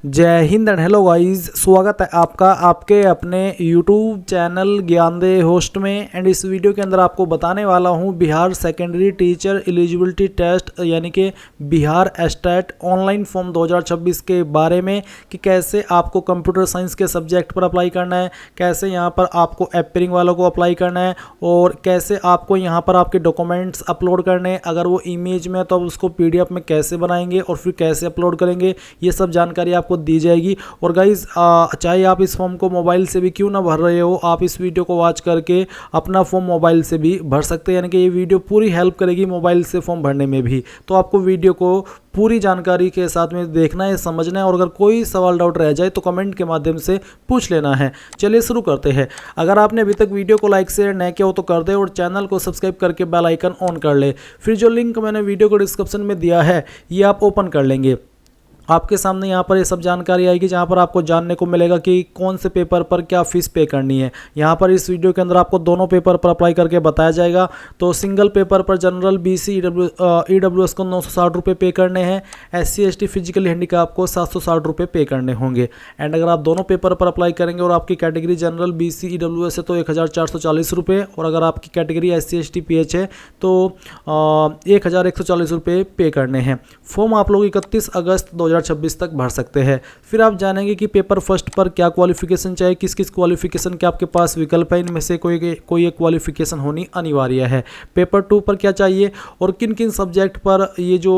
जय Hind and hello guys, स्वागत है आपका आपके अपने यूट्यूब चैनल ज्ञानदे होस्ट में। एंड इस वीडियो के अंदर आपको बताने वाला हूं Bihar secondary teacher eligibility test यानी कि बिहार एस्टेट ऑनलाइन फॉर्म 2026 के बारे में कि कैसे आपको कंप्यूटर साइंस के सब्जेक्ट पर अप्लाई करना है, कैसे यहां पर आपको एपरिंग वालों को अप्लाई करना है और कैसे आपको यहां पर आपके डॉक्यूमेंट्स अपलोड करने हैं। अगर वो इमेज में तो उसको PDF में कैसे बनाएंगे और फिर कैसे अपलोड करेंगे, ये सब जानकारी आपको दी जाएगी। और गाइज चाहे आप इस फॉर्म को मोबाइल से भी क्यों ना भर रहे हो, आप इस वीडियो को वॉच करके अपना फॉर्म मोबाइल से भी भर सकते हैं। यानी कि ये वीडियो पूरी हेल्प करेगी मोबाइल से फॉर्म भरने में भी। तो आपको वीडियो को पूरी जानकारी के साथ में देखना है, समझना है और अगर कोई सवाल डाउट रह जाए तो कमेंट के माध्यम से पूछ लेना है। चलिए शुरू करते हैं। अगर आपने अभी तक वीडियो को लाइक शेयर नहीं किया हो तो कर दे और चैनल को सब्सक्राइब करके बेल आइकन ऑन कर ले। फिर जो लिंक मैंने वीडियो को डिस्क्रिप्शन में दिया है ये आप ओपन कर लेंगे। आपके सामने यहाँ पर ये सब जानकारी आएगी जहाँ पर आपको जानने को मिलेगा कि कौन से पेपर पर क्या फ़ीस पे करनी है। यहाँ पर इस वीडियो के अंदर आपको दोनों पेपर पर अप्लाई करके बताया जाएगा। तो सिंगल पेपर पर जनरल BC EWS को 960 रुपये पे करने हैं, SC ST फिजिकली हैंडीकैप को 760 रुपये पे करने होंगे। एंड अगर आप दोनों पेपर पर अप्लाई करेंगे और आपकी कैटेगरी जनरल BC EWS है तो 1440 रुपये और अगर आपकी कैटेगरी SC ST PH है तो 1140 रुपये पे करने हैं। फॉर्म आप लोग 31 अगस्त 2026 तक भर सकते हैं। फिर आप जानेंगे कि पेपर फर्स्ट पर क्या क्वालिफिकेशन चाहिए, किस किस क्वालिफिकेशन के आपके पास विकल्प है, इनमें से कोई एक क्वालिफिकेशन होनी अनिवार्य है। पेपर 2 पर क्या चाहिए और किन किन सब्जेक्ट पर ये जो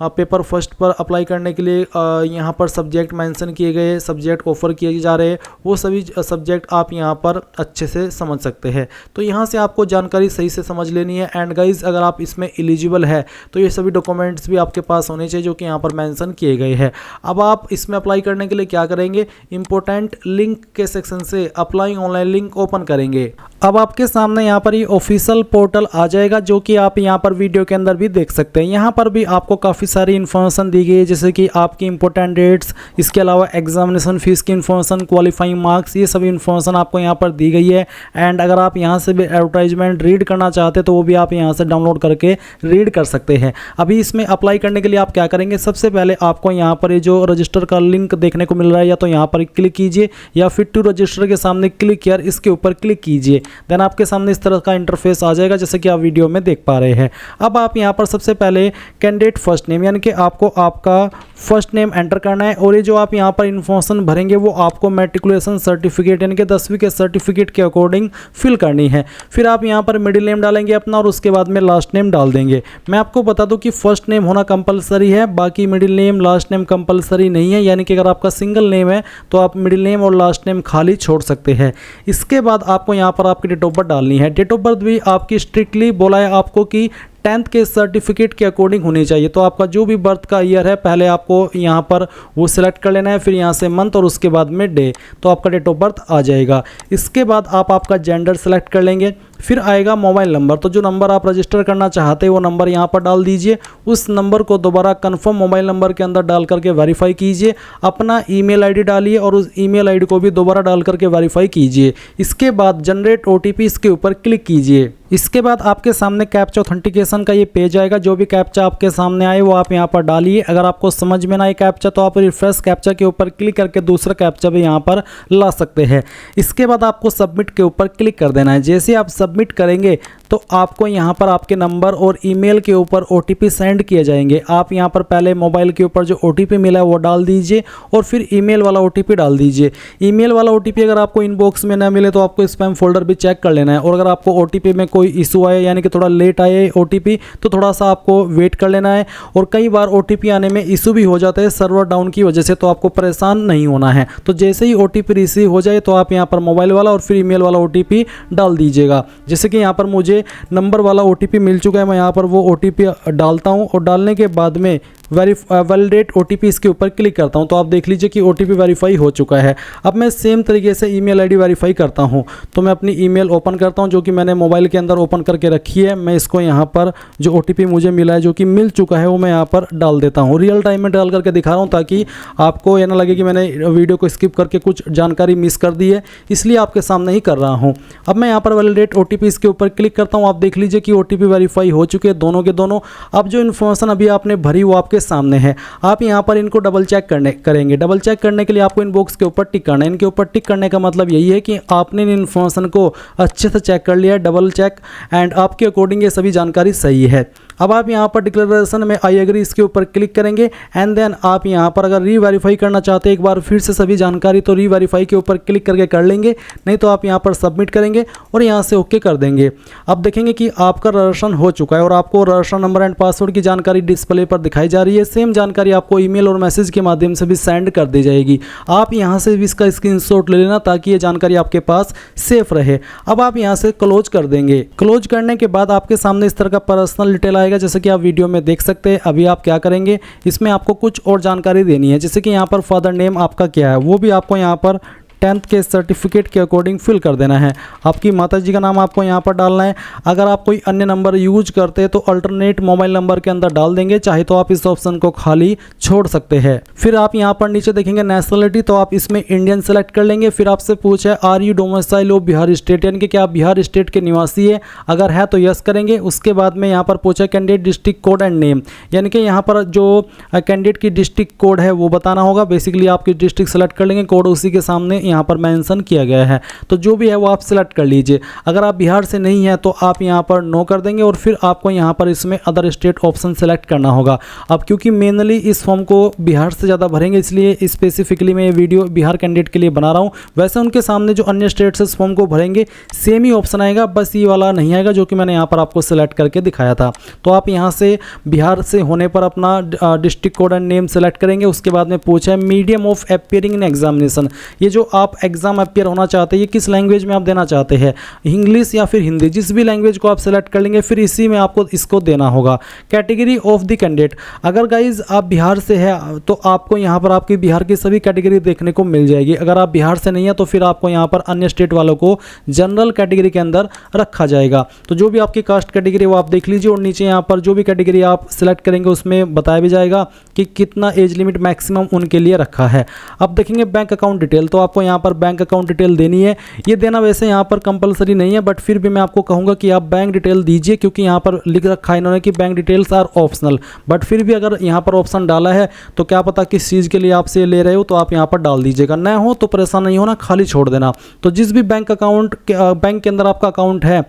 पेपर फर्स्ट पर अप्लाई करने के लिए यहाँ पर सब्जेक्ट मेंशन किए गए, सब्जेक्ट ऑफर किए जा रहे हैं, वो सभी सब्जेक्ट आप यहाँ पर अच्छे से समझ सकते हैं। तो यहाँ से आपको जानकारी सही से समझ लेनी है। एंड गाइज अगर आप इसमें एलिजिबल है तो ये सभी डॉक्यूमेंट्स भी आपके पास होने चाहिए जो कि यहाँ पर मेंशन किए गए है। अब आप इसमें अप्लाई करने के लिए क्या करेंगे, इंपॉर्टेंट लिंक के सेक्शन से अप्लाई ऑनलाइन लिंक ओपन करेंगे। अब आपके सामने यहाँ पर ये ऑफिशियल पोर्टल आ जाएगा जो कि आप यहाँ पर वीडियो के अंदर भी देख सकते हैं। यहाँ पर भी आपको काफ़ी सारी इन्फॉर्मेशन दी गई है जैसे कि आपकी इंपॉर्टेंट डेट्स, इसके अलावा एग्जामिनेशन फीस की इन्फॉर्मेशन, क्वालिफाइंग मार्क्स, ये सभी इन्फॉर्मेशन आपको यहाँ पर दी गई है। एंड अगर आप यहाँ से भी एडवर्टाइजमेंट रीड करना चाहते हैं तो वो भी आप यहाँ से डाउनलोड करके रीड कर सकते हैं। अभी इसमें अप्लाई करने के लिए आप क्या करेंगे, सबसे पहले आपको यहाँ पर ये जो रजिस्टर का लिंक देखने को मिल रहा है या तो यहाँ पर क्लिक कीजिए या फिर टू रजिस्टर के सामने क्लिक हियर इसके ऊपर क्लिक कीजिए। देन आपके सामने इस तरह का इंटरफेस आ जाएगा जैसे कि आप वीडियो में देख पा रहे हैं। अब आप यहाँ पर सबसे पहले कैंडिडेट फर्स्ट नेम यानी कि आपको आपका फर्स्ट नेम एंटर करना है और ये जो आप यहाँ पर इन्फॉर्मेशन भरेंगे वो आपको मैट्रिकुलेशन सर्टिफिकेट यानी कि 10वीं के सर्टिफिकेट के अकॉर्डिंग फिल करनी है। फिर आप यहाँ पर मिडिल नेम डालेंगे अपना और उसके बाद में लास्ट नेम डाल देंगे। मैं आपको बता दूं कि फर्स्ट नेम होना कंपलसरी है, बाकी middle name last name compulsory नहीं है। यानी कि अगर आपका सिंगल नेम है तो आप मिडिल नेम और लास्ट नेम खाली छोड़ सकते हैं। इसके बाद आपको यहाँ पर आपकी डेट ऑफ बर्थ डालनी है। डेट ऑफ बर्थ भी आपकी स्ट्रिक्टली बोला है आपको कि 10th के सर्टिफिकेट के अकॉर्डिंग होनी चाहिए। तो आपका जो भी बर्थ का ईयर है पहले आपको यहाँ पर वो सिलेक्ट कर लेना है, फिर यहाँ से मंथ और उसके बाद में डे, तो आपका डेट ऑफ बर्थ आ जाएगा। इसके बाद आप आपका जेंडर सेलेक्ट कर लेंगे। फिर आएगा मोबाइल नंबर, तो जो नंबर आप रजिस्टर करना चाहते हैं वो नंबर यहाँ पर डाल दीजिए। उस नंबर को दोबारा कंफर्म मोबाइल नंबर के अंदर डाल करके वेरीफाई कीजिए। अपना ईमेल आईडी डालिए और उस ईमेल आईडी को भी दोबारा डाल करके वेरीफाई कीजिए। इसके बाद जनरेट OTP इसके ऊपर क्लिक कीजिए। इसके बाद आपके सामने कैप्चा ऑथेंटिकेशन का ये पेज आएगा। जो भी कैप्चा आपके सामने आए वो आप यहाँ पर डालिए। अगर आपको समझ में ना आए कैप्चा तो आप रिफ्रेश कैप्चा के ऊपर क्लिक करके दूसरा कैप्चा भी यहाँ पर ला सकते हैं। इसके बाद आपको सबमिट के ऊपर क्लिक कर देना है। जैसे आप सबमिट करेंगे तो आपको यहाँ पर आपके नंबर और ईमेल के ऊपर OTP सेंड किए जाएंगे। आप यहाँ पर पहले मोबाइल के ऊपर जो OTP मिला है वो डाल दीजिए और फिर ईमेल वाला OTP डाल दीजिए। ईमेल वाला OTP अगर आपको इनबॉक्स में ना मिले तो आपको स्पैम फोल्डर भी चेक कर लेना है। और अगर आपको OTP में कोई इशू आए यानी कि थोड़ा लेट आए OTP तो थोड़ा सा आपको वेट कर लेना है। और कई बार OTP आने में इशू भी हो जाता है सर्वर डाउन की वजह से, तो आपको परेशान नहीं होना है। तो जैसे ही OTP रिसीव हो जाए तो आप यहाँ पर मोबाइल वाला और फिर ईमेल वाला OTP डाल दीजिएगा। जैसे कि यहाँ पर मुझे नंबर वाला OTP मिल चुका है, मैं यहाँ पर वो OTP डालता हूँ और डालने के बाद में वैलिडेट OTP इसके ऊपर क्लिक करता हूँ। तो आप देख लीजिए कि OTP वेरीफाई हो चुका है। अब मैं सेम तरीके से ईमेल आईडी वेरीफाई करता हूँ। तो मैं अपनी ईमेल ओपन करता हूँ जो कि मैंने मोबाइल के अंदर ओपन करके रखी है। मैं इसको यहाँ पर जो OTP मुझे मिला है जो कि मिल चुका है वो मैं यहाँ पर डाल देता हूँ। रियल टाइम में डाल करके दिखा रहा हूँ ताकि आपको ये ना लगे कि मैंने वीडियो को स्किप करके कुछ जानकारी मिस कर दी है, इसलिए आपके सामने ही कर रहा हूँ। अब मैं यहाँ पर वैलिडेट OTP इसके ऊपर क्लिक करता हूँ। आप देख लीजिए कि OTP वेरीफाई हो चुके हैं दोनों के दोनों। अब जो इन्फॉर्मेशन अभी आपने भरी वो आपके सामने है। आप यहाँ पर इनको डबल चेक करेंगे। डबल चेक करने के लिए आपको इन बॉक्स के ऊपर टिक करना है। इनके ऊपर टिक करने का मतलब यही है कि आपने इन इन्फॉर्मेशन को अच्छे से चेक कर लिया है, डबल चेक, एंड आपके अकॉर्डिंग ये सभी जानकारी सही है। अब आप यहाँ पर डिक्लेरेशन में आई एग्री इसके ऊपर क्लिक करेंगे एंड देन आप यहाँ पर अगर रीवेरीफाई करना चाहते हैं एक बार फिर से सभी जानकारी, तो रीवेरीफाई के ऊपर क्लिक करके कर लेंगे, नहीं तो आप यहाँ पर सबमिट करेंगे और यहाँ से ओके कर देंगे। अब देखेंगे कि आपका रजिस्ट्रेशन हो चुका है और आपको रजिस्ट्रेशन नंबर एंड पासवर्ड की जानकारी डिस्प्ले पर दिखाई जा रही है। सेम जानकारी आपको ईमेल और मैसेज के माध्यम से भी सेंड कर दी जाएगी। आप यहाँ से भी इसका स्क्रीनशॉट ले लेना ताकि ये जानकारी आपके पास सेफ रहे। अब आप यहाँ से क्लोज कर देंगे। क्लोज करने के बाद आपके सामने इस तरह का पर्सनल डिटेल आएगा, जैसे कि आप वीडियो में देख सकते हैं। अभी आप क्या करेंगे, इसमें आपको कुछ और जानकारी देनी है, जैसे कि यहाँ पर फादर नेम आपका क्या है वो भी आपको यहाँ पर 10th के सर्टिफिकेट के अकॉर्डिंग फिल कर देना है। आपकी माताजी का नाम आपको यहाँ पर डालना है। अगर आप कोई अन्य नंबर यूज करते हैं तो अल्टरनेट मोबाइल नंबर के अंदर डाल देंगे, चाहे तो आप इस ऑप्शन को खाली छोड़ सकते हैं। फिर आप यहाँ पर नीचे देखेंगे नेशनलिटी, तो आप इसमें इंडियन सेलेक्ट कर लेंगे। फिर आपसे पूछा है are you domicile of Bihar state, यानी कि क्या आप बिहार स्टेट के निवासी है, अगर है तो यस करेंगे। उसके बाद में यहाँ पर पूछा candidate district code and name, यानी कि यहाँ पर जो कैंडिडेट की डिस्ट्रिक्ट कोड है वो बताना होगा। बेसिकली आपकी डिस्ट्रिक्ट सेलेक्ट कर लेंगे, कोड उसी के सामने यहाँ पर मेंशन किया गया है, तो जो भी है वो आप सिलेक्ट कर लीजिए। अगर आप बिहार से नहीं है तो आप यहाँ पर नो कर देंगे और फिर आपको यहाँ पर इसमें अदर स्टेट ऑप्शन सेलेक्ट करना होगा। अब क्योंकि मेनली इस फॉर्म को बिहार से ज़्यादा भरेंगे इसलिए स्पेसिफिकली मैं ये वीडियो बिहार कैंडिडेट के लिए बना रहा हूँ। वैसे उनके सामने जो अन्य स्टेट से इस फॉर्म को भरेंगे सेम ही ऑप्शन आएगा, बस ये वाला नहीं आएगा जो कि मैंने यहाँ पर आपको सिलेक्ट करके दिखाया था। तो आप यहाँ से बिहार से होने पर अपना district code and name select करेंगे। उसके बाद में पूछा है medium of appearing in examination, ये जो आप एग्जाम अपियर होना चाहते हैं ये किस लैंग्वेज में आप देना चाहते हैं, इंग्लिश या फिर हिंदी, जिस भी लैंग्वेज को आप सेलेक्ट कर लेंगे फिर इसी में आपको इसको देना होगा। कैटेगरी ऑफ द कैंडिडेट, अगर गाइज आप बिहार से है तो आपको यहाँ पर आपकी बिहार की सभी कैटेगरी देखने को मिल जाएगी। अगर आप बिहार से नहीं है तो फिर आपको यहाँ पर अन्य स्टेट वालों को जनरल कैटेगरी के अंदर रखा जाएगा। तो जो भी आपकी कास्ट कैटेगरी वो आप देख लीजिए और नीचे यहाँ पर जो भी कैटेगरी आप सिलेक्ट करेंगे उसमें बताया भी जाएगा कि कितना एज लिमिट मैक्सिमम उनके लिए रखा है। अब देखेंगे बैंक अकाउंट डिटेल, तो आपको यहाँ पर बैंक अकाउंट डिटेल देनी है। ये देना वैसे यहाँ पर कंपलसरी नहीं है, बट फिर भी मैं आपको कहूँगा कि आप बैंक डिटेल दीजिए, क्योंकि यहाँ पर लिख रखा है इन्होंने कि bank details are optional. But फिर भी अगर यहाँ पर ऑप्शन डाला है तो क्या पता किस चीज़ के लिए आपसे ले रहे हो, तो आप यहाँ पर डाल दीजिएगा। न हो तो परेशान नहीं होना, खाली छोड़ देना। तो जिस भी बैंक के अंदर आपका अकाउंट है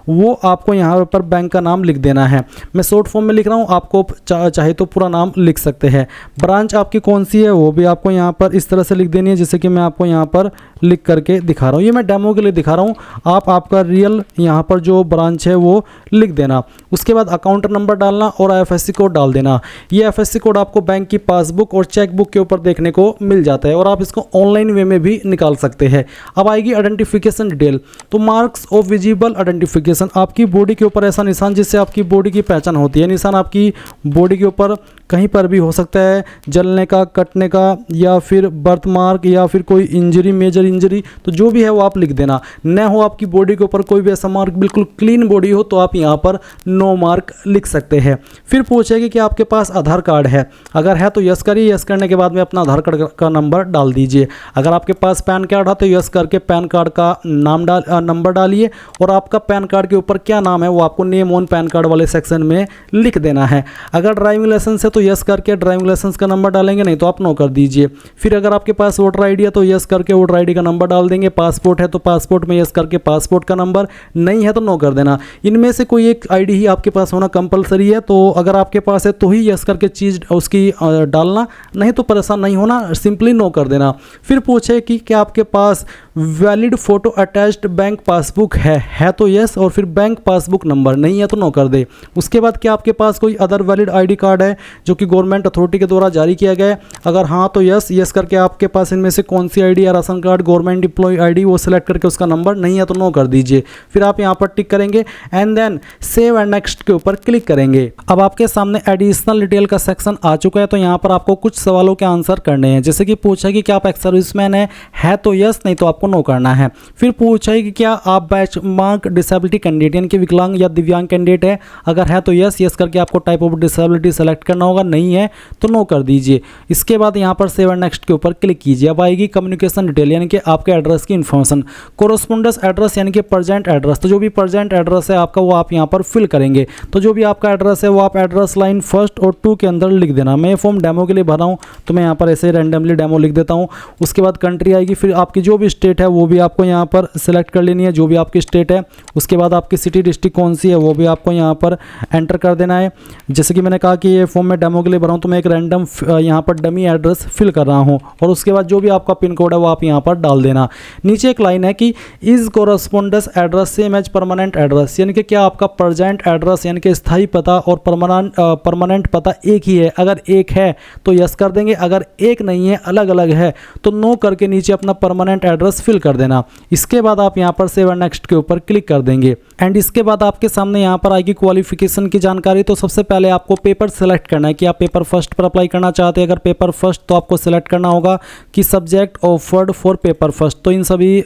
वो आपको यहाँ पर बैंक का नाम लिख देना है। मैं शॉर्ट फॉर्म में लिख रहा हूँ, आपको चाहे तो पूरा नाम लिख सकते हैं। ब्रांच आपकी कौन सी है वो भी आपको यहाँ पर इस तरह से लिख देनी है, जैसे कि मैं आपको यहाँ पर लिख करके दिखा रहा हूँ। ये मैं डेमो के लिए दिखा रहा हूँ, आप आपका रियल यहाँ पर जो ब्रांच है वो लिख देना। उसके बाद अकाउंट नंबर डालना और IFSC कोड डाल देना। ये IFSC कोड आपको बैंक की पासबुक और चेकबुक के ऊपर देखने को मिल जाता है और आप इसको ऑनलाइन वे में भी निकाल सकते हैं। अब आएगी आइडेंटिफिकेशन डिटेल, तो मार्क्स ऑफ विजिबल आइडेंटिफिकेशन, आपकी बॉडी के ऊपर ऐसा निशान जिससे आपकी बॉडी की पहचान होती है। निशान आपकी बॉडी के ऊपर कहीं पर भी हो सकता है, जलने का, कटने का, या फिर बर्थ मार्क, या फिर कोई इंजरी, मेजर इंजरी, तो जो भी है वो आप लिख देना। न हो आपकी बॉडी के ऊपर कोई भी ऐसा मार्क, बिल्कुल क्लीन बॉडी हो तो आप यहाँ पर नो मार्क लिख सकते हैं। फिर पूछेगी कि आपके पास आधार कार्ड है, अगर है तो यस करिए। यस करने के बाद में अपना आधार कार्ड का नंबर डाल दीजिए। अगर आपके पास पैन कार्ड है तो यस करके पैन कार्ड का नंबर डालिए और आपका पैन कार्ड के ऊपर क्या नाम है वो आपको नेम ऑन पैन कार्ड वाले सेक्शन में लिख देना है। अगर ड्राइविंग लाइसेंस है तो यस करके ड्राइविंग लाइसेंस का नंबर डालेंगे, नहीं तो आप नो कर दीजिए। फिर अगर आपके पास वोटर आईडी है तो यस करके वोटर आईडी का नंबर डाल देंगे। पासपोर्ट है तो पासपोर्ट में यस करके पासपोर्ट का नंबर, नहीं है तो नो कर देना। इनमें से कोई एक आईडी ही आपके पास होना कंपलसरी है, तो अगर आपके पास है तो ही यस करके चीज़ उसकी डालना, नहीं तो परेशान नहीं होना, सिंपली नो कर देना। फिर पूछे कि क्या आपके पास valid photo attached bank passbook है तो यस, और फिर बैंक पासबुक नंबर, नहीं है तो नो कर दे। उसके बाद क्या आपके पास कोई अदर वैलिड आईडी कार्ड है जो कि गवर्नमेंट अथॉरिटी के द्वारा जारी किया गया है, अगर हाँ तो यस करके आपके पास इनमें से कौन सी आईडी है, ration card, government employ ID, वो सिलेक्ट करके उसका नंबर, नहीं है तो नो कर दीजिए। फिर आप यहाँ पर टिक करेंगे and then save and next के ऊपर क्लिक करेंगे। अब आपके सामने एडिशनल डिटेल का सेक्शन आ चुका है, तो यहाँ पर आपको कुछ सवालों के आंसर करने हैं। जैसे कि पूछा कि क्या आप एक्स सर्विसमैन है तो यस, नहीं तो आप आपको नो करना है। फिर पूछा है कि क्या आप बेंचमार्क डिसेबिलिटी कैंडिडेट यानी कि विकलांग या दिव्यांग कैंडिडेट है, अगर है तो यस करके आपको टाइप ऑफ डिसेबिलिटी सेलेक्ट करना होगा, नहीं है तो नो कर दीजिए। इसके बाद यहाँ पर सेव एंड नेक्स्ट के ऊपर क्लिक कीजिए। अब आएगी कम्युनिकेशन डिटेल यानी कि आपके एड्रेस की इन्फॉर्मेशन, कोरोस्पोंडेंस एड्रेस यानी कि प्रेजेंट एड्रेस, तो जो भी प्रेजेंट एड्रेस है आपका वो आप यहाँ पर फिल करेंगे। तो जो भी आपका एड्रेस है वो आप एड्रेस लाइन 1 और 2 के अंदर लिख देना। मैं फॉर्म डेमो के लिए भर रहा हूँ तो मैं यहाँ पर ऐसे रैंडमली डेमो लिख देता हूँ। उसके बाद कंट्री आएगी, फिर आपकी जो भी स्टेट है वो भी आपको यहाँ पर सिलेक्ट कर लेनी है, जो भी आपकी स्टेट है। उसके बाद आपकी सिटी डिस्ट्रिक्ट कौन सी है वो भी आपको यहाँ पर एंटर कर देना है। जैसे कि मैंने कहा कि ये फॉर्म में डेमो के लिए भर रहा हूँ तो मैं एक रैंडम यहाँ पर डमी एड्रेस फिल कर रहा हूँ, और उसके बाद जो भी आपका पिन कोड है वो आप यहाँ पर डाल देना। नीचे एक लाइन है कि is correspondence address same as permanent address, यानी कि क्या आपका प्रेजेंट एड्रेस यानी कि स्थायी पता और परमानेंट पता एक ही है। अगर एक है तो यस कर देंगे, अगर एक नहीं है अलग अलग है तो नो करके नीचे अपना परमानेंट एड्रेस फिल कर देना। इसके बाद आप यहाँ पर सेव एंड नेक्स्ट के ऊपर क्लिक कर देंगे। एंड इसके बाद आपके सामने यहाँ पर आएगी क्वालिफिकेशन की जानकारी। तो सबसे पहले आपको पेपर सेलेक्ट करना है कि आप पेपर फर्स्ट पर अप्लाई करना चाहते हैं। अगर पेपर फर्स्ट तो आपको सेलेक्ट करना होगा कि subject offered for paper first, तो इन सभी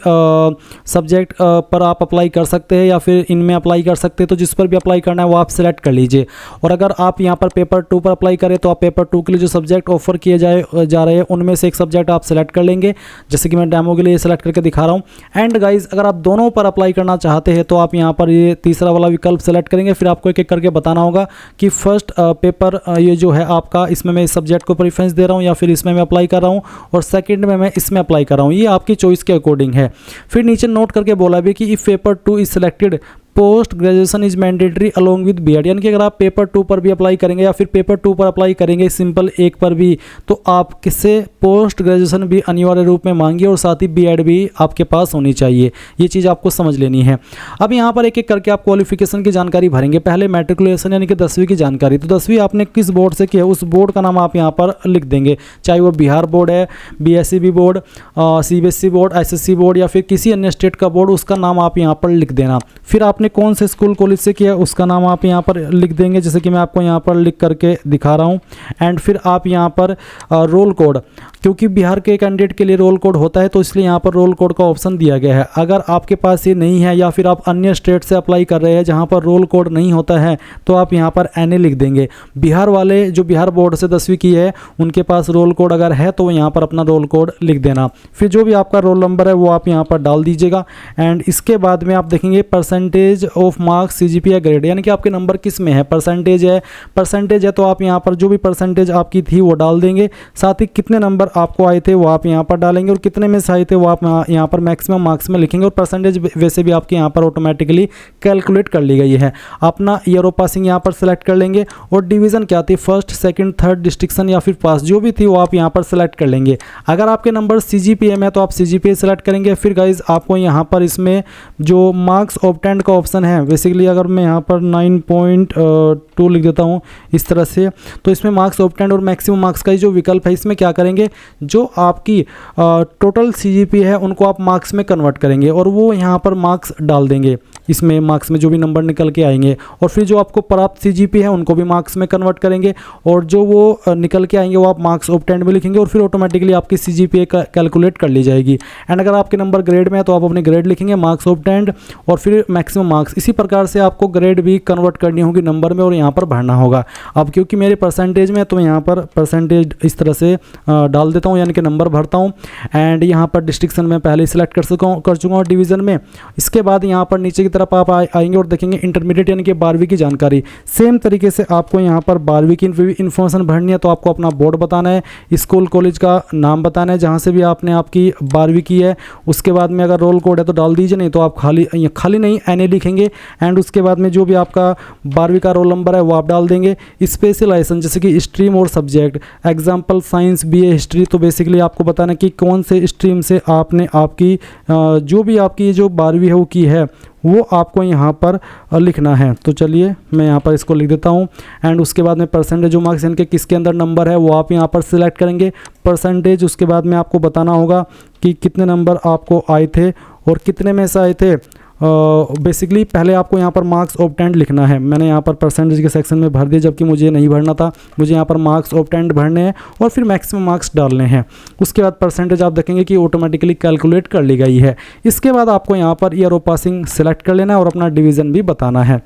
सब्जेक्ट पर आप अप्लाई कर सकते हैं या फिर इनमें अप्लाई कर सकते हैं, तो जिस पर भी अप्लाई करना है वो आप सेलेक्ट कर लीजिए। और अगर आप यहाँ पर पेपर 2 पर अप्लाई करें तो आप पेपर 2 के लिए जो सब्जेक्ट ऑफर किए जा रहे हैं उनमें से एक सब्जेक्ट आप सेलेक्ट कर लेंगे, जैसे कि मैं डेमो के लिए सेलेक्ट करके दिखा रहा हूँ। एंड गाइज अगर आप दोनों पर अप्लाई करना चाहते हैं तो आप यहाँ पर ये तीसरा वाला विकल्प सेलेक्ट करेंगे। फिर आपको एक एक करके बताना होगा कि फर्स्ट पेपर ये जो है आपका, इसमें मैं इस सब्जेक्ट को प्रेफरेंस दे रहा हूँ या फिर इसमें मैं अप्लाई कर रहा हूँ, और सेकंड में मैं इसमें अप्लाई कर रहा हूँ। ये आपकी चॉइस के अकॉर्डिंग है। फिर नीचे नोट करके बोला भी कि if paper 2 is selected post graduation is mandatory along with BEd, यानी कि अगर आप पेपर 2 पर भी अप्लाई करेंगे या फिर पेपर 2 पर अप्लाई करेंगे सिंपल 1 पर भी, तो आप किससे पोस्ट ग्रेजुएशन भी अनिवार्य रूप में मांगिए और साथ ही बीएड भी आपके पास होनी चाहिए। ये चीज़ आपको समझ लेनी है। अब यहाँ पर एक एक करके आप क्वालिफिकेशन की जानकारी भरेंगे। पहले मैट्रिकुलेशन यानी कि 10वीं की जानकारी, तो 10वीं आपने किस बोर्ड से किया उस बोर्ड का नाम आप यहाँ पर लिख देंगे, चाहे वो बिहार बोर्ड है, BSCB board, CBSE board, SSC board या फिर किसी अन्य स्टेट का बोर्ड, उसका नाम आप यहाँ पर लिख देना। फिर आपने कौन से स्कूल कॉलेज से किया उसका नाम आप यहाँ पर लिख देंगे, जैसे कि मैं आपको यहाँ पर लिख करके दिखा रहा हूँ। एंड फिर आप यहाँ पर रोल कोड, क्योंकि बिहार के कैंडिडेट के लिए रोल कोड होता है तो इसलिए यहाँ पर रोल कोड का ऑप्शन दिया गया है। अगर आपके पास ये नहीं है या फिर आप अन्य स्टेट से अप्लाई कर रहे हैं जहाँ पर रोल कोड नहीं होता है तो आप यहाँ पर NA लिख देंगे। बिहार वाले जो बिहार बोर्ड से 10वीं की है उनके पास रोल कोड अगर है तो यहाँ पर अपना रोल कोड लिख देना। फिर जो भी आपका रोल नंबर है वो आप यहाँ पर डाल दीजिएगा। एंड इसके बाद में आप देखेंगे परसेंटेज ऑफ मार्क्स CGPA या ग्रेड, यानी कि आपके नंबर किस में है, परसेंटेज है तो आप यहाँ पर जो भी परसेंटेज आपकी थी वो डाल देंगे। साथ ही कितने नंबर आपको आए थे वो आप यहाँ पर डालेंगे और कितने में से आए थे वो आप यहाँ पर मैक्सिमम मार्क्स में लिखेंगे। और परसेंटेज वैसे भी आपके यहाँ पर ऑटोमेटिकली कैलकुलेट कर ली गई है। अपना ईयर ऑफ पासिंग यहाँ पर सेलेक्ट कर लेंगे और डिवीज़न क्या थी, फर्स्ट सेकंड थर्ड डिस्ट्रिक्शन या फिर पास, जो भी थी वो आप यहाँ पर सेलेक्ट कर लेंगे। अगर आपके नंबर CGPA में तो आप CGPA सेलेक्ट करेंगे। फिर गाइज आपको यहाँ पर इसमें जो मार्क्स ऑब्टेंड का ऑप्शन है, बेसिकली अगर मैं यहाँ पर 9.2 लिख देता हूँ इस तरह से, तो इसमें मार्क्स ऑब्टेंड और मैक्सिमम मार्क्स का जो विकल्प है इसमें क्या करेंगे, जो आपकी टोटल CGPA है उनको आप मार्क्स में कन्वर्ट करेंगे और वो यहाँ पर मार्क्स डाल देंगे इसमें, मार्क्स में जो भी नंबर निकल के आएंगे। और फिर जो आपको प्राप्त CGPA है उनको भी मार्क्स में कन्वर्ट करेंगे और जो वो निकल के आएंगे वो आप मार्क्स ऑब्टेंड में लिखेंगे और फिर ऑटोमेटिकली आपकी CGPA कैलकुलेट कर ली जाएगी। एंड अगर आपके नंबर ग्रेड में है तो आप अपने ग्रेड लिखेंगे, मार्क्स ऑब्टेंड और फिर मैक्सिमम मार्क्स। इसी प्रकार से आपको ग्रेड भी कन्वर्ट करनी होगी नंबर में और यहाँ पर भरना होगा। अब क्योंकि मेरे परसेंटेज में है तो मैं यहाँ पर परसेंटेज इस तरह से डाल देता हूँ, यानी कि नंबर भरता हूँ। एंड यहाँ पर डिस्ट्रिक्शन में पहले ही सिलेक्ट कर चुका हूँ डिवीज़न में। इसके बाद यहाँ पर नीचे की तरफ आप आएंगे और देखेंगे इंटरमीडिएट यानी कि 12वीं की जानकारी। सेम तरीके से आपको यहाँ पर 12वीं की इन्फॉर्मेशन भरनी है। तो आपको अपना बोर्ड बताना है, स्कूल कॉलेज का नाम बताना है जहाँ से भी आपने आपकी 12वीं की है। उसके बाद में अगर रोल कोड है तो डाल दीजिए, नहीं तो आप खाली नहीं NA लिखेंगे। एंड उसके बाद में जो भी आपका 12वीं का रोल नंबर है वो आप डाल देंगे। स्पेशलाइजेशन जैसे कि स्ट्रीम और subject, example science BA history, तो बेसिकली आपको बताना कि कौन से स्ट्रीम से आपने आपकी जो भी आपकी जो 12वीं है वो की है वो आपको यहाँ पर लिखना है। तो चलिए मैं यहाँ पर इसको लिख देता हूँ। एंड उसके बाद में परसेंटेज जो मार्क्स इनके किसके अंदर नंबर है वो आप यहाँ पर सिलेक्ट करेंगे परसेंटेज। उसके बाद में आपको बताना होगा कि कितने नंबर आपको आए थे और कितने में से आए थे। बेसिकली पहले आपको यहाँ पर मार्क्स ऑब्टेंड लिखना है। मैंने यहाँ पर परसेंटेज के सेक्शन में भर दिया, जबकि मुझे नहीं भरना था। मुझे यहाँ पर मार्क्स ऑब्टेंड भरने हैं और फिर मैक्सिमम मार्क्स डालने हैं। उसके बाद परसेंटेज आप देखेंगे कि ऑटोमेटिकली कैलकुलेट कर ली गई है। इसके बाद आपको यहाँ per year of passing select कर लेना है और अपना डिवीज़न भी बताना है।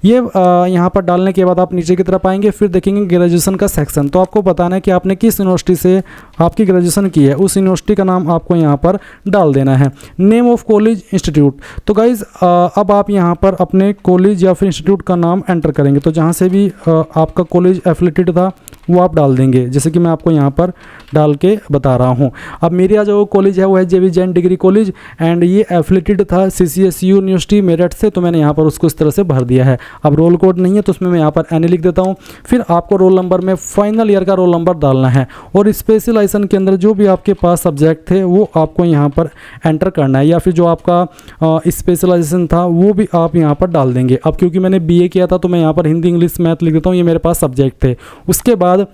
ये यहाँ पर डालने के बाद आप नीचे की तरफ आएंगे, फिर देखेंगे ग्रेजुएशन का सेक्शन। तो आपको बताना है कि आपने किस यूनिवर्सिटी से आपकी ग्रेजुएशन की है, उस यूनिवर्सिटी का नाम आपको यहाँ पर डाल देना है। नेम ऑफ कॉलेज इंस्टीट्यूट, तो गाइज अब आप यहाँ पर अपने कॉलेज या फिर इंस्टीट्यूट का नाम एंटर करेंगे। तो जहाँ से भी आपका कॉलेज एफिलेटेड था वो आप डाल देंगे, जैसे कि मैं आपको यहाँ पर डाल के बता रहा हूँ। अब मेरा जो कॉलेज है वो है JV Jain degree college and ये एफिलेटेड था CCSU यूनिवर्सिटी मेरठ से, तो मैंने यहाँ पर उसको इस तरह से भर दिया है। अब रोल कोड नहीं है तो उसमें मैं यहाँ पर NA लिख देता हूँ। फिर आपको रोल नंबर में फाइनल ईयर का रोल नंबर डालना है और स्पेशलाइजेशन के अंदर जो भी आपके पास सब्जेक्ट थे वो आपको यहाँ पर एंटर करना है, या फिर जो आपका स्पेशलाइजेशन था वो भी आप यहाँ पर डाल देंगे। अब क्योंकि मैंने BA किया था तो मैं यहाँ पर हिंदी इंग्लिश मैथ लिख देता हूँ, ये मेरे पास सब्जेक्ट थे। उसके बाद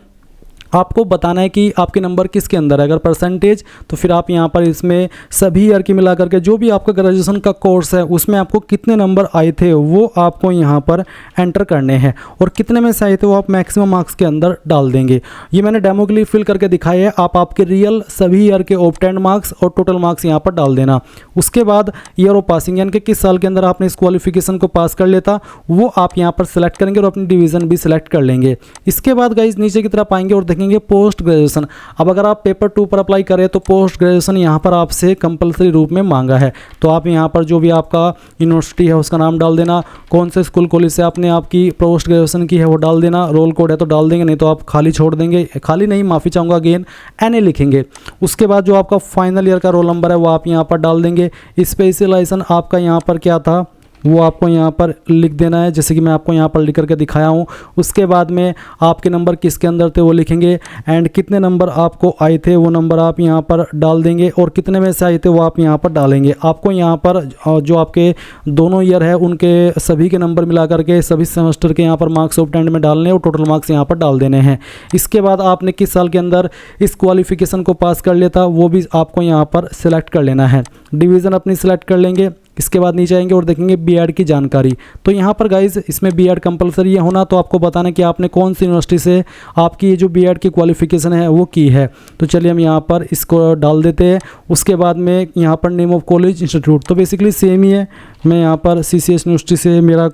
आपको बताना है कि आपके नंबर किसके अंदर है। अगर परसेंटेज तो फिर आप यहाँ पर इसमें सभी ईयर की मिला करके जो भी आपका ग्रेजुएशन का कोर्स है उसमें आपको कितने नंबर आए थे वो आपको यहाँ पर एंटर करने हैं और कितने में से आए थे वो आप मैक्सिमम मार्क्स के अंदर डाल देंगे। ये मैंने डेमो के लिए फिल करके दिखाया है। आप आपके रियल सभी ईयर के ऑब्टेंड मार्क्स और टोटल मार्क्स यहाँ पर डाल देना। उसके बाद ईयर ऑफ पासिंग यानी कि किस साल के अंदर आपने इस क्वालिफिकेशन को पास कर लेता वो आप यहाँ पर सेलेक्ट करेंगे और अपनी डिवीज़न भी सिलेक्ट कर लेंगे। इसके बाद गाइज नीचे की तरफ आएंगे और देखेंगे पोस्ट ग्रेजुएशन। अब अगर आप पेपर 2 पर अप्लाई करें तो पोस्ट ग्रेजुएशन यहाँ पर आपसे कंपलसरी रूप में मांगा है। तो आप यहाँ पर जो भी आपका यूनिवर्सिटी है उसका नाम डाल देना, कौन से स्कूल कॉलेज से आपने आपकी पोस्ट ग्रेजुएशन की है वो डाल देना, रोल कोड है तो डाल देंगे, नहीं तो आप खाली छोड़ देंगे। खाली नहीं, माफ़ी चाहूँगा, अगेन NA लिखेंगे। उसके बाद जो आपका फाइनल ईयर का रोल नंबर है वो आप यहाँ पर डाल देंगे। स्पेशलाइजेशन आपका यहाँ पर क्या था वो आपको यहाँ पर लिख देना है, जैसे कि मैं आपको यहाँ पर लिख करके दिखाया हूँ। उसके बाद में आपके नंबर किसके अंदर थे वो लिखेंगे एंड कितने नंबर आपको आए थे वो नंबर आप यहाँ पर डाल देंगे और कितने में से आए थे वो आप यहाँ पर डालेंगे। आपको यहाँ पर जो आपके दोनों ईयर है उनके सभी के नंबर मिला करके सभी सेमेस्टर के यहाँ पर मार्क्स ऑब्टेंड में डालने और टोटल मार्क्स यहाँ पर डाल देने हैं। इसके बाद आपने किस साल के अंदर इस क्वालिफिकेशन को पास कर लिया था वो भी आपको यहाँ पर सिलेक्ट कर लेना है। डिवीज़न अपनी सिलेक्ट कर लेंगे। इसके बाद नीचे आएंगे और देखेंगे B.Ed की जानकारी। तो यहाँ पर गाइज इसमें B.Ed कंपलसरी है होना, तो आपको बताना कि आपने कौन सी यूनिवर्सिटी से आपकी ये जो B.Ed की क्वालिफिकेशन है वो की है। तो चलिए हम यहाँ पर इसको डाल देते हैं। उसके बाद में यहाँ पर नेम ऑफ कॉलेज इंस्टीट्यूट तो बेसिकली सेम ही है। मैं यहाँ पर CCS यूनिवर्सिटी से मेरा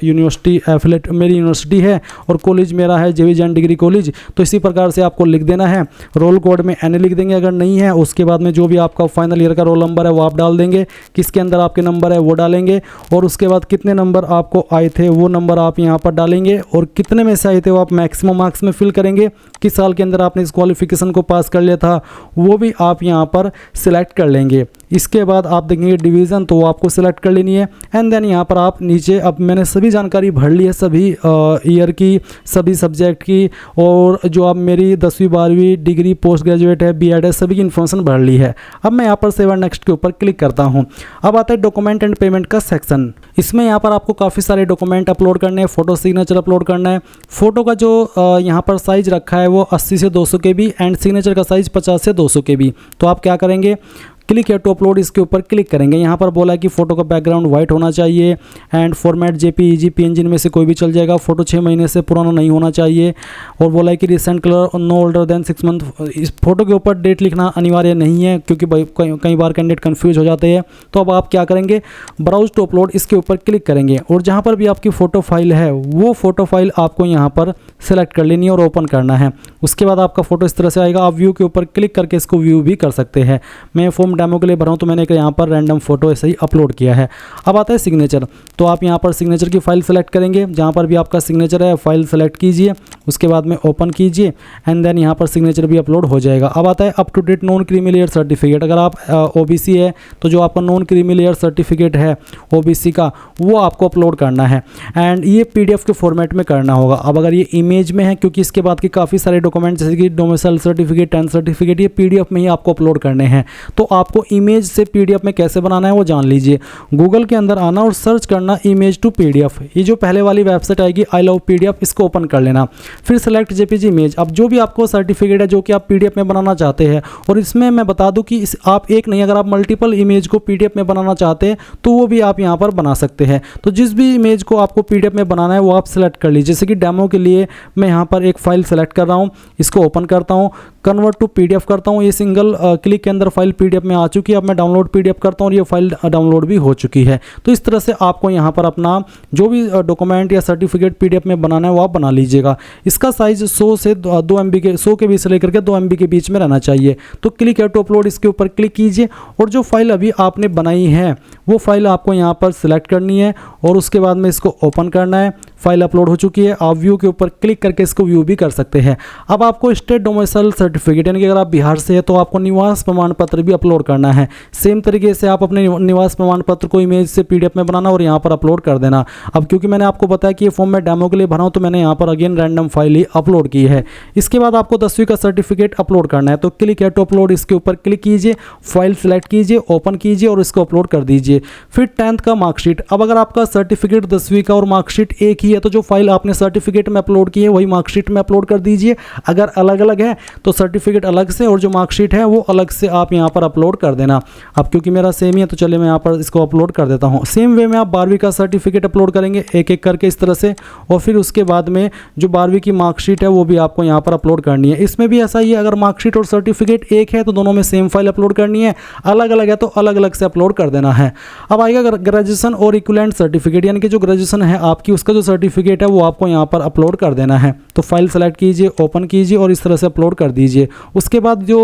यूनिवर्सिटी एफिलेट मेरी यूनिवर्सिटी है और कॉलेज मेरा है JV जैन डिग्री कॉलेज। तो इसी प्रकार से आपको लिख देना है। रोल कोड में NA लिख देंगे अगर नहीं है। उसके बाद में जो भी आपका फाइनल ईयर का रोल नंबर है वो आप डाल देंगे, किसके अंदर आपके नंबर है वो डालेंगे और उसके बाद कितने नंबर आपको आए थे वो नंबर आप यहाँ पर डालेंगे और कितने में से आए थे वो आप मैक्सिमम मार्क्स में फिल करेंगे। किस साल के अंदर आपने इस क्वालिफिकेशन को पास कर लिया था वो भी आप यहाँ पर सिलेक्ट कर लेंगे। इसके बाद आप देखेंगे डिवीज़न तो वो आपको सिलेक्ट कर लेनी है एंड देन यहाँ पर आप नीचे, अब मैंने सभी जानकारी भर ली है सभी ईयर की, सभी सब्जेक्ट की, और जो अब मेरी 10वीं 12वीं डिग्री पोस्ट ग्रेजुएट है B.Ed है सभी की इन्फॉर्मेशन भर ली है। अब मैं यहाँ पर सेव एंड नेक्स्ट के ऊपर क्लिक करता हूँ। अब आता है डॉक्यूमेंट एंड पेमेंट का सेक्शन। इसमें यहाँ पर आपको काफ़ी सारे डॉक्यूमेंट अपलोड करने हैं, फ़ोटो सिग्नेचर अपलोड करना है। फ़ोटो का जो यहाँ पर साइज़ रखा है वो 80 से 200 KB एंड सिग्नेचर का साइज़ 50 से 200 KB। तो आप क्या करेंगे, क्लिक है टू अपलोड, इसके ऊपर क्लिक करेंगे। यहाँ पर बोला है कि फ़ोटो का बैकग्राउंड वाइट होना चाहिए एंड फॉर्मेट JPEG PNG में से कोई भी चल जाएगा। फ़ोटो 6 महीने से पुराना नहीं होना चाहिए और बोला है कि recent colour know older than 6 month. इस फोटो के ऊपर डेट लिखना अनिवार्य नहीं है क्योंकि कई बार कैंडिडेट कन्फ्यूज हो जाते हैं। तो अब आप क्या करेंगे, ब्राउज टू अपलोड इसके ऊपर क्लिक करेंगे और जहाँ पर भी आपकी फ़ोटो फाइल है वो फ़ोटो फाइल आपको यहाँ पर सेलेक्ट कर लेनी है और ओपन करना है। उसके बाद आपका फ़ोटो इस तरह से आएगा। आप व्यू के ऊपर क्लिक करके इसको व्यू भी कर सकते हैं। मैं फॉर्म डेमो के लिए भरा हूँ तो मैंने यहाँ पर रैंडम फोटो ऐसे ही अपलोड किया है। अब आता है सिग्नेचर। तो आप यहाँ पर सिग्नेचर की फाइल सेलेक्ट करेंगे, जहाँ पर भी आपका सिग्नेचर है फाइल सेलेक्ट कीजिए, उसके बाद में ओपन कीजिए एंड देन यहाँ पर सिग्नेचर भी अपलोड हो जाएगा। अब आता है up to date non creamy layer certificate. अगर आप OBC है तो जो आपका नॉन क्रीमी लेयर सर्टिफिकेट है OBC का वो आपको अपलोड करना है एंड ये PDF के फॉर्मेट में करना होगा। अब अगर ये इमेज में है, क्योंकि इसके बाद के काफ़ी सारे डॉक्यूमेंट जैसे कि डोमिसाइल सर्टिफिकेट, 10 सर्टिफिकेट, ये PDF में ही आपको अपलोड करने हैं। तो आप आपको इमेज से पीडीएफ में कैसे बनाना है वो जान लीजिए। गूगल के अंदर आना और सर्च करना इमेज टू पीडीएफ। ये जो पहले वाली वेबसाइट आएगी आई लव पीडीएफ, इसको ओपन कर लेना। फिर सेलेक्ट जेपीजी इमेज। अब जो भी आपको सर्टिफिकेट है जो कि आप पीडीएफ में बनाना चाहते हैं, और इसमें मैं बता दूं कि आप एक नहीं, अगर आप मल्टीपल इमेज को पीडीएफ में बनाना चाहते हैं तो वो भी आप यहाँ पर बना सकते हैं। तो जिस भी इमेज को आपको पीडीएफ में बनाना है वो आप सेलेक्ट कर लीजिए। जैसे कि डेमो के लिए मैं यहाँ पर एक फाइल सेलेक्ट कर रहा हूँ, इसको ओपन करता हूँ, कन्वर्ट टू पीडीएफ करता हूँ। ये सिंगल क्लिक के अंदर फाइल पीडीएफ में आ चुकी है। अब मैं डाउनलोड पीडीएफ करता हूँ और ये फाइल डाउनलोड भी हो चुकी है। तो इस तरह से आपको यहाँ पर अपना जो भी डॉक्यूमेंट या सर्टिफिकेट पीडीएफ में बनाना है वो आप बना लीजिएगा। इसका साइज 100 से 2 MB के 100 के बीच से लेकर के 2 MB के बीच में रहना चाहिए। तो क्लिक है टू अपलोड, इसके ऊपर क्लिक कीजिए और जो फाइल अभी आपने बनाई है वो फाइल आपको यहाँ पर सिलेक्ट करनी है और उसके बाद में इसको ओपन करना है। फाइल अपलोड हो चुकी है। आप व्यू के ऊपर क्लिक करके इसको व्यू भी कर सकते हैं। अब आपको स्टेट डोमिसाइल सर्टिफिकेट, यानी कि अगर आप बिहार से हैं तो आपको निवास प्रमाण पत्र भी अपलोड करना है। सेम तरीके से आप अपने निवास प्रमाण पत्र को इमेज से पीडीएफ में बनाना और यहाँ पर अपलोड कर देना। अब क्योंकि मैंने आपको बताया कि ये फॉर्म मैं डेमो के लिए भरा हूँ तो मैंने यहाँ पर अगेन रैंडम फाइल ही अपलोड की है। इसके बाद आपको 10वीं का सर्टिफिकेट अपलोड करना है। तो क्लिक है टू अपलोड, इसके ऊपर क्लिक कीजिए, फाइल सेलेक्ट कीजिए, ओपन कीजिए और इसको अपलोड कर दीजिए। फिर 10th का मार्कशीट। अब अगर आपका सर्टिफिकेट 10वीं का और मार्कशीट एक ही है तो जो फाइल आपने सर्टिफिकेट में अपलोड की है वही मार्कशीट में अपलोड कर दीजिए। अगर अलग अलग है तो सर्टिफिकेट अलग से और जो मार्कशीट है वो अलग से आप यहाँ पर अपलोड कर देना। अब क्योंकि मेरा सेम ही है तो चलिए मैं यहाँ पर इसको अपलोड कर देता हूँ। सेम वे में आप 12वीं का सर्टिफिकेट अपलोड करेंगे एक एक करके इस तरह से, और फिर उसके बाद में जो 12वीं की मार्कशीट है वो भी आपको यहाँ पर अपलोड करनी है। इसमें भी ऐसा ही है, अगर मार्कशीट और सर्टिफिकेट एक है तो दोनों में सेम फाइल अपलोड करनी है, अलग अलग है तो अलग अलग से अपलोड कर देना है। अब आएगा ग्रेजुएशन और इक्विवेलेंट सर्टिफिकेट, यानी कि जो ग्रेजुएशन है आपकी उसका जो सर्टिफिकेट है वो आपको यहाँ पर अपलोड कर देना है। तो फाइल सेलेक्ट कीजिए, ओपन कीजिए और इस तरह से अपलोड कर दीजिए। उसके बाद जो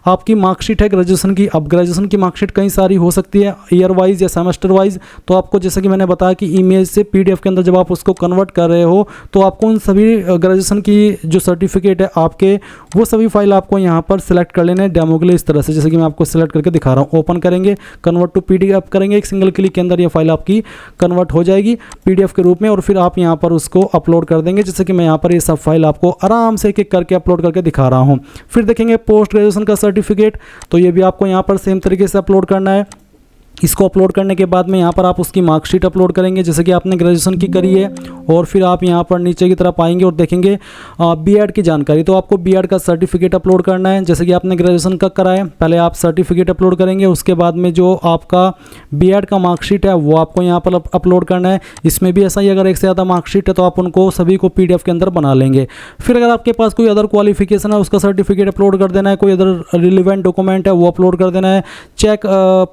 आपकी मार्कशीट है ग्रेजुएशन की, अब ग्रेजुएशन की मार्कशीट कई सारी हो सकती है, ईयर वाइज या सेमेस्टर वाइज। तो आपको जैसे कि मैंने बताया कि इमेज से पीडीएफ के अंदर जब आप उसको कन्वर्ट कर रहे हो तो आपको उन सभी ग्रेजुएशन की जो सर्टिफिकेट है आपके वो सभी फाइल आपको यहाँ पर सेलेक्ट कर लेने डेमो के लिए इस तरह से, जैसे कि मैं आपको सेलेक्ट करके दिखा रहा हूँ। ओपन करेंगे, कन्वर्ट टू पीडीएफ करेंगे, एक सिंगल क्लिक के अंदर ये फाइल आपकी कन्वर्ट हो जाएगी पीडीएफ के रूप में और फिर आप यहाँ पर उसको अपलोड कर देंगे। जैसे कि मैं यहाँ पर ये सब फाइल आपको आराम से एक एक करके अपलोड करके दिखा रहा हूँ। फिर देखेंगे पोस्ट ग्रेजुएशन का सर्टिफिकेट, तो ये भी आपको यहाँ पर सेम तरीके से अपलोड करना है। इसको अपलोड करने के बाद में यहाँ पर आप उसकी मार्कशीट अपलोड करेंगे जैसे कि आपने ग्रेजुएशन की करी है, और फिर आप यहाँ पर नीचे की तरफ आएंगे और देखेंगे बीएड की जानकारी। तो आपको बीएड का सर्टिफिकेट अपलोड करना है जैसे कि आपने ग्रेजुएशन का करा है। पहले आप सर्टिफिकेट अपलोड करेंगे, उसके बाद में जो आपका बीएड का मार्कशीट है वो आपको यहाँ पर अपलोड करना है। इसमें भी ऐसा ही, अगर एक से ज़्यादा मार्कशीट है तो आप उनको सभी को पीडीएफ के अंदर बना लेंगे। फिर अगर आपके पास कोई अदर क्वालिफिकेशन है उसका सर्टिफिकेट अपलोड कर देना है, कोई अदर रिलेवेंट डॉक्यूमेंट है वो अपलोड कर देना है, चेक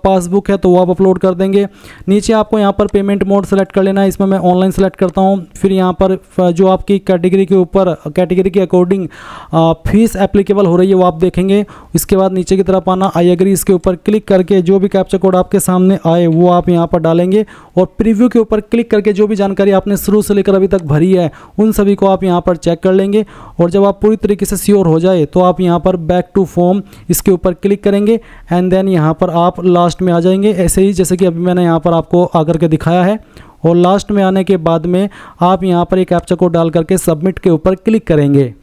पासबुक है तो वो आप अपलोड कर देंगे। नीचे आपको यहाँ पर पेमेंट मोड सेलेक्ट कर लेना है, इसमें मैं ऑनलाइन सेलेक्ट करता हूँ। फिर यहाँ पर जो आपकी कैटेगरी के ऊपर कैटेगरी के अकॉर्डिंग फीस एप्लीकेबल हो रही है वो आप देखेंगे। इसके बाद नीचे की तरफ आना, आई एग्री, इसके ऊपर क्लिक करके जो भी कैप्चा कोड आपके सामने आए वो आप यहाँ पर डालेंगे और प्रीव्यू के ऊपर क्लिक करके जो भी जानकारी आपने शुरू से लेकर अभी तक भरी है उन सभी को आप यहाँ पर चेक कर लेंगे। और जब आप पूरी तरीके से श्योर हो जाए तो आप यहाँ पर बैक टू फॉर्म इसके ऊपर क्लिक करेंगे एंड देन यहाँ पर आप लास्ट में आ जाएंगे, ऐसे ही जैसे कि अभी मैंने यहाँ पर आपको आकर के दिखाया है। और लास्ट में आने के बाद में आप यहाँ पर एक कैप्चा कोड डाल करके सबमिट के ऊपर क्लिक करेंगे।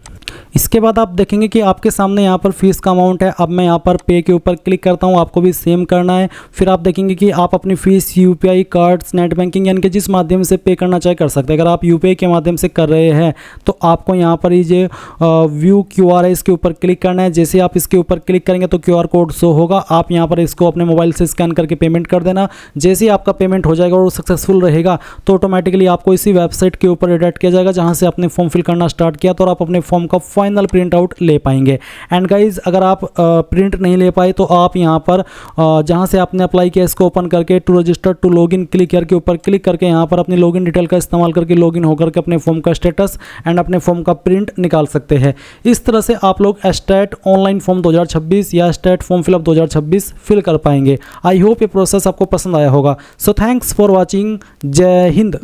इसके बाद आप देखेंगे कि आपके सामने यहाँ पर फीस का अमाउंट है। अब मैं यहाँ पर पे के ऊपर क्लिक करता हूँ, आपको भी सेम करना है। फिर आप देखेंगे कि आप अपनी fees UPI, cards, net banking यानी कि जिस माध्यम से पे करना चाहे कर सकते हैं। अगर आप यूपीआई के माध्यम से कर रहे हैं तो आपको यहाँ पर ये व्यू क्यूआर है इसके ऊपर क्लिक करना है। जैसे आप इसके ऊपर क्लिक करेंगे तो क्यूआर कोड शो होगा, आप यहाँ पर इसको अपने मोबाइल से स्कैन करके पेमेंट कर देना। जैसे ही आपका पेमेंट हो जाएगा और सक्सेसफुल रहेगा तो ऑटोमेटिकली आपको इसी वेबसाइट के ऊपर रिडायरेक्ट किया जाएगा जहाँ से आपने फॉर्म फिल करना स्टार्ट किया, तो आप अपने फॉर्म का फाइनल प्रिंट आउट ले पाएंगे। एंड गाइज अगर आप प्रिंट नहीं ले पाए तो आप यहाँ पर जहाँ से आपने अप्लाई किया इसको ओपन करके to register to login click करके ऊपर क्लिक करके यहाँ पर अपनी लॉगिन डिटेल का इस्तेमाल करके लॉगिन होकर के अपने फॉर्म का स्टेटस एंड अपने फॉर्म का प्रिंट निकाल सकते हैं। इस तरह से आप लोग स्टेट ऑनलाइन फॉर्म 2026 या स्टेट फॉर्म फिलअप 2026 फिल कर पाएंगे। आई होप ये प्रोसेस आपको पसंद आया होगा। So thanks for watching. जय हिंद।